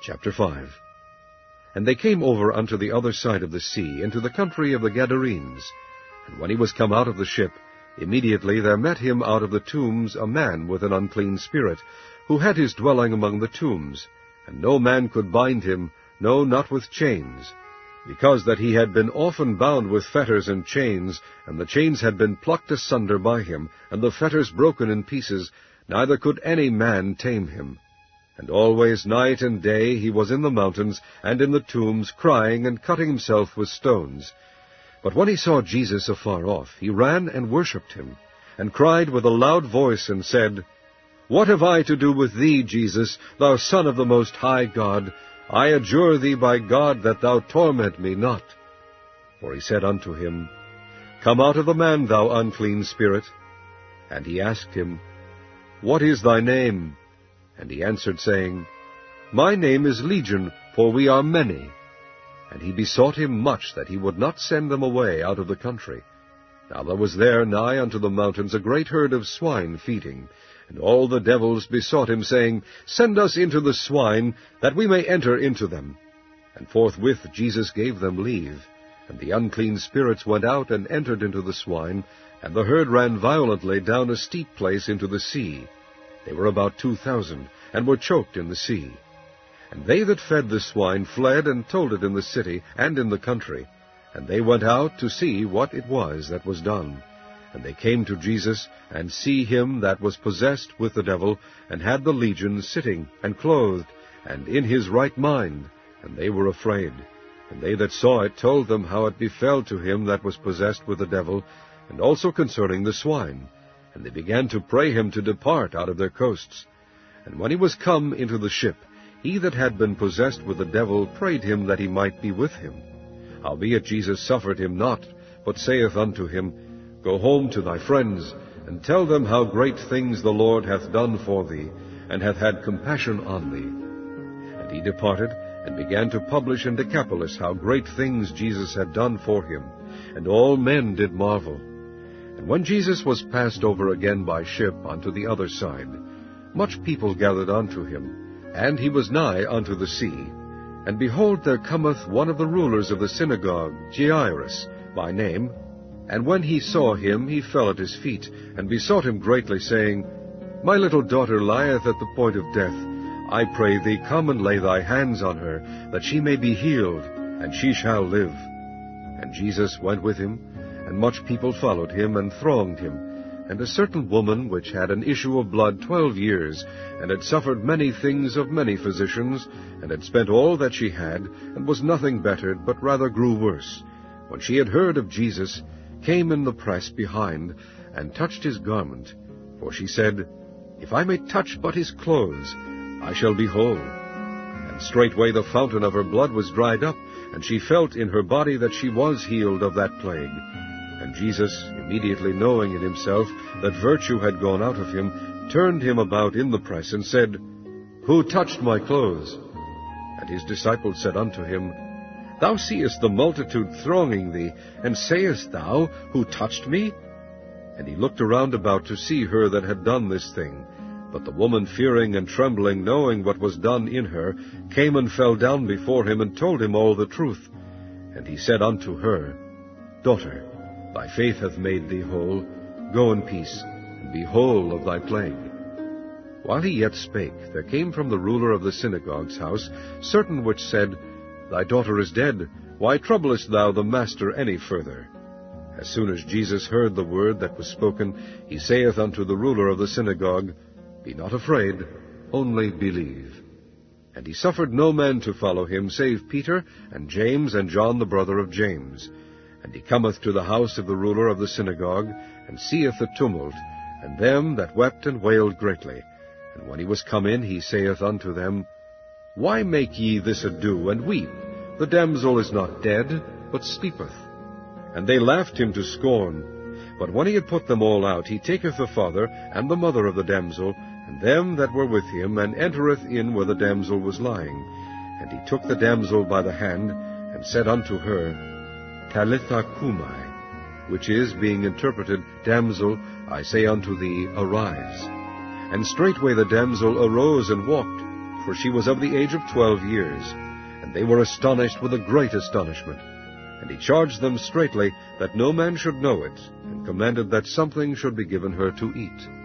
Chapter 5. And they came over unto the other side of the sea, into the country of the Gadarenes. And when he was come out of the ship, immediately there met him out of the tombs a man with an unclean spirit, who had his dwelling among the tombs. And no man could bind him, no, not with chains, because that he had been often bound with fetters and chains, and the chains had been plucked asunder by him, and the fetters broken in pieces, neither could any man tame him. And always night and day he was in the mountains and in the tombs, crying and cutting himself with stones. But when he saw Jesus afar off, he ran and worshipped him, and cried with a loud voice, and said, What have I to do with thee, Jesus, thou Son of the Most High God? I adjure thee by God that thou torment me not. For he said unto him, Come out of the man, thou unclean spirit. And he asked him, What is thy name? And he answered, saying, My name is Legion, for we are many. And he besought him much that he would not send them away out of the country. Now there was there nigh unto the mountains a great herd of swine feeding. And all the devils besought him, saying, Send us into the swine, that we may enter into them. And forthwith Jesus gave them leave. And the unclean spirits went out and entered into the swine, and the herd ran violently down a steep place into the sea. They were about 2,000, and were choked in the sea. And they that fed the swine fled, and told it in the city and in the country. And they went out to see what it was that was done. And they came to Jesus, and see him that was possessed with the devil, and had the legion, sitting, and clothed, and in his right mind. And they were afraid. And they that saw it told them how it befell to him that was possessed with the devil, and also concerning the swine. And they began to pray him to depart out of their coasts. And when he was come into the ship, he that had been possessed with the devil prayed him that he might be with him. Howbeit Jesus suffered him not, but saith unto him, Go home to thy friends, and tell them how great things the Lord hath done for thee, and hath had compassion on thee. And he departed, and began to publish in Decapolis how great things Jesus had done for him. And all men did marvel. And when Jesus was passed over again by ship unto the other side, much people gathered unto him, and he was nigh unto the sea. And behold, there cometh one of the rulers of the synagogue, Jairus by name. And when he saw him, he fell at his feet, and besought him greatly, saying, My little daughter lieth at the point of death. I pray thee, come and lay thy hands on her, that she may be healed, and she shall live. And Jesus went with him, and much people followed him, and thronged him. And a certain woman, which had an issue of blood 12 years, and had suffered many things of many physicians, and had spent all that she had, and was nothing bettered, but rather grew worse, when she had heard of Jesus, came in the press behind, and touched his garment. For she said, If I may touch but his clothes, I shall be whole. And straightway the fountain of her blood was dried up, and she felt in her body that she was healed of that plague. And Jesus, immediately knowing in himself that virtue had gone out of him, turned him about in the press, and said, Who touched my clothes? And his disciples said unto him, Thou seest the multitude thronging thee, and sayest thou, Who touched me? And he looked around about to see her that had done this thing. But the woman, fearing and trembling, knowing what was done in her, came and fell down before him, and told him all the truth. And he said unto her, Daughter, thy faith hath made thee whole. Go in peace, and be whole of thy plague. While he yet spake, there came from the ruler of the synagogue's house certain which said, Thy daughter is dead. Why troublest thou the master any further? As soon as Jesus heard the word that was spoken, he saith unto the ruler of the synagogue, Be not afraid, only believe. And he suffered no man to follow him, save Peter, and James, and John the brother of James. And he cometh to the house of the ruler of the synagogue, and seeth the tumult, and them that wept and wailed greatly. And when he was come in, he saith unto them, Why make ye this ado, and weep? The damsel is not dead, but sleepeth. And they laughed him to scorn. But when he had put them all out, he taketh the father and the mother of the damsel, and them that were with him, and entereth in where the damsel was lying. And he took the damsel by the hand, and said unto her, Talitha cumi, which is, being interpreted, Damsel, I say unto thee, arise. And straightway the damsel arose and walked, for she was of the age of 12 years. And they were astonished with a great astonishment. And he charged them straitly that no man should know it, and commanded that something should be given her to eat.